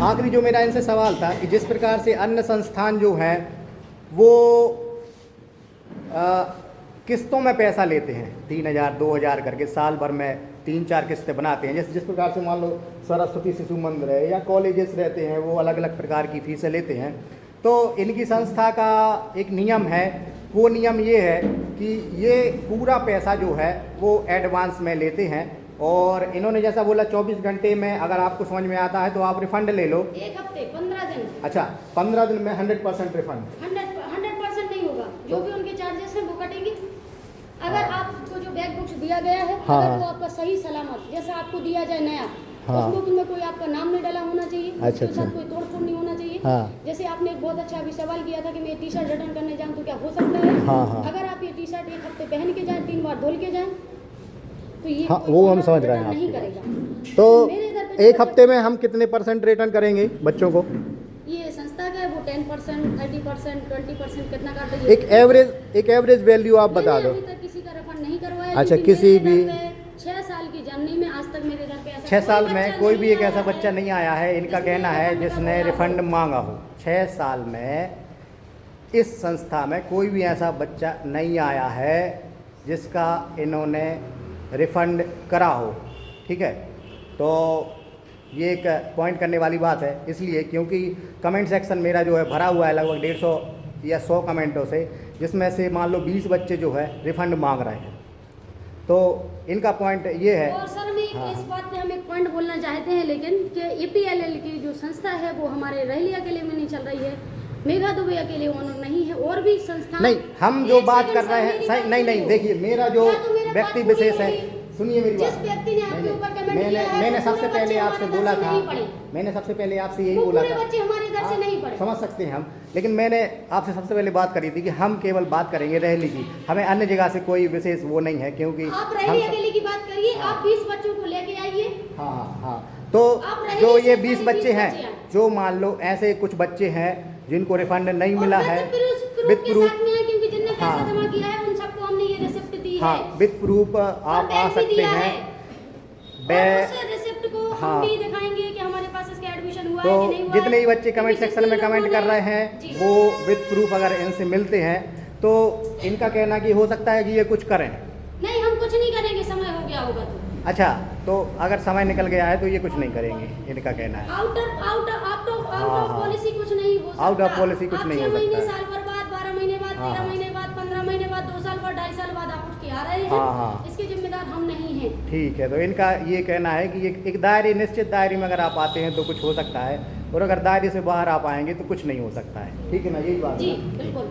आखिरी जो मेरा इनसे सवाल था कि जिस प्रकार से अन्य संस्थान जो हैं वो किस्तों में पैसा लेते हैं, 3,000 2,000 करके साल भर में 3-4 किस्तें बनाते हैं, जैसे जिस प्रकार से मान लो सरस्वती शिशु मंदिर है या कॉलेजेस रहते हैं वो अलग अलग प्रकार की फीसें लेते हैं। तो इनकी संस्था का एक नियम है, वो नियम ये है कि ये पूरा पैसा जो है वो एडवांस में लेते हैं और इन्होंने जैसा बोला 24 घंटे में अगर आपको समझ में आता है तो आप रिफंड ले लो। 1 हफ्ते 15 दिन। अच्छा, 15 दिन में 100% रिफंड। 100% नहीं होगा, जो भी उनके चार्जेस हैं वो कटेंगे। अगर आपको जो बैग बुक्स दिया गया है अगर वो आपका सही सलामत जैसा आपको दिया जाए नया, उस बुक में कोई आपका नाम नहीं डाला होना चाहिए, उसके साथ कोई तोड़फोड़ नहीं होना चाहिए। जैसे आपने एक बहुत अच्छा अभी सवाल किया था कि मैं टी शर्ट रिटर्न करने जाऊँ तो क्या हो सकता है? अगर आप ये टी शर्ट 1 हफ्ते पहन के जाएं, 3 बार धुल के जाएं तो ये वो हम समझ रहे हैं नहीं आपकी करेगा। तो 1 हफ्ते में हम कितने % रिटर्न करेंगे बच्चों को? ये संस्था का है वो 10%, 30%, 20% कितना करते हैं? एक एवरेज वैल्यू आप बता दो। अभी तक किसी का रिफंड नहीं करवाया। अच्छा, किसी भी 6 साल की जर्नी में आज तक मेरे घर पे ऐसा 6 साल में कोई भी एक ऐसा बच्चा नहीं आया है, इनका कहना है, जिसने रिफंड मांगा हो। 6 साल में इस संस्था में कोई भी ऐसा बच्चा नहीं आया है जिसका इन्होंने रिफंड करा हो। ठीक है, तो ये एक पॉइंट करने वाली बात है, इसलिए क्योंकि कमेंट सेक्शन मेरा जो है भरा हुआ है लगभग 150 या 100 कमेंटों से, जिसमें से मान लो 20 बच्चे जो है रिफंड मांग रहे हैं। तो इनका पॉइंट ये है। और सर मैं इस बात पे हम एक पॉइंट बोलना चाहते हैं लेकिन कि EPLL की जो संस्था है वो हमारे रहली अकेले में नहीं चल रही है, मेघा दुबे अकेले ओनर नहीं है, और भी संस्था नहीं, हम जो बात कर रहे हैं सही नहीं, देखिए मेरा जो व्यक्ति विशेष है, सुनिए मेरी बात। जिस व्यक्ति ने आपके ऊपर कमेंट किया है मैंने सबसे पहले आपसे बोला था, मैंने सबसे पहले आपसे यही बोला था, बच्चे हमारे इधर से नहीं पढ़े। समझ सकते हैं हम, लेकिन मैंने आपसे सबसे पहले बात करी थी कि हम केवल बात करेंगे रहली की, हमें अन्य जगह से कोई विशेष वो नहीं है, क्योंकि आप रहली अकेले की बात करिए। आप 20 बच्चों को लेके आइए। हाँ, तो जो ये 20 बच्चे हैं, जो मान लो ऐसे कुछ बच्चे हैं जिनको रिफंड नहीं मिला है विद प्रूफ, क्योंकि जिनने पैसा जमा किया है उन सबको हमने ये रिसिप्ट दी है। विद प्रूफ आप आ सकते हैं। रिसिप्ट को हम भी दिखाएंगे कि हमारे पास इसका एडमिशन हुआ तो है कि नहीं हुआ। जितने ही बच्चे कमेंट सेक्शन में कमेंट कर रहे हैं वो विद प्रूफ अगर इनसे मिलते हैं तो इनका कहना कि हो सकता है कि ये कुछ करें। नहीं, हम कुछ नहीं करेंगे, समय हो गया होगा तो। अच्छा, तो अगर समय निकल गया है तो ये कुछ नहीं करेंगे, इनका कहना है। आउट ऑफ पॉलिसी कुछ नहीं हो सकता। आउट ऑफ पॉलिसी कुछ नहीं हो सकता। 6 महीने, साल भर बाद, 12 महीने बाद, 13 महीने बाद, 15 महीने बाद, 2 साल बाद, 2.5 साल बाद आप उठ के आ रहे हैं। इसके जिम्मेदार हम नहीं हैं। ठीक है, तो इनका ये कहना है कि एक दायरे, निश्चित दायरे में अगर आप आते हैं तो कुछ हो सकता है, और अगर दायरे से बाहर आप आएंगे तो कुछ नहीं हो सकता है। ठीक है ना, यही बात जी बिल्कुल।